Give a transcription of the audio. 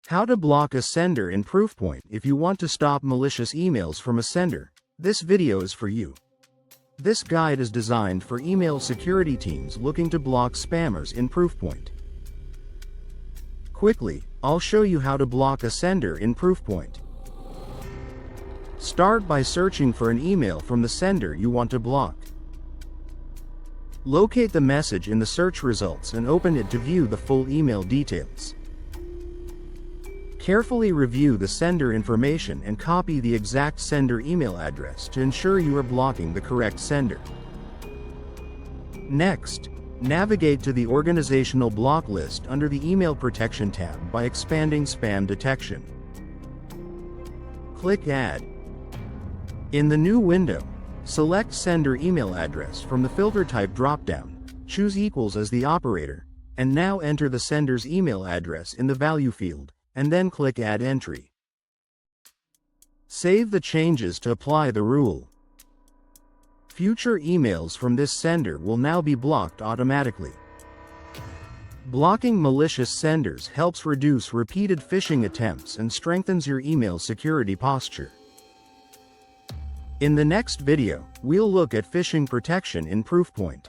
How to block a sender in Proofpoint. If you want to stop malicious emails from a sender, this video is for you. This guide is designed for email security teams looking to block spammers in Proofpoint. Quickly, I'll show you how to block a sender in Proofpoint. Start by searching for an email from the sender you want to block. Locate the message in the search results and open it to view the full email details. Carefully review the sender information and copy the exact sender email address to ensure you are blocking the correct sender. Next, navigate to the organizational block list under the Email Protection tab by expanding Spam Detection. Click Add. In the new window, select Sender Email Address from the Filter Type dropdown, choose equals as the operator, and now enter the sender's email address in the value field, and then click Add Entry. Save the changes to apply the rule. Future emails from this sender will now be blocked automatically. Blocking malicious senders helps reduce repeated phishing attempts and strengthens your email security posture. In the next video, we'll look at phishing protection in Proofpoint.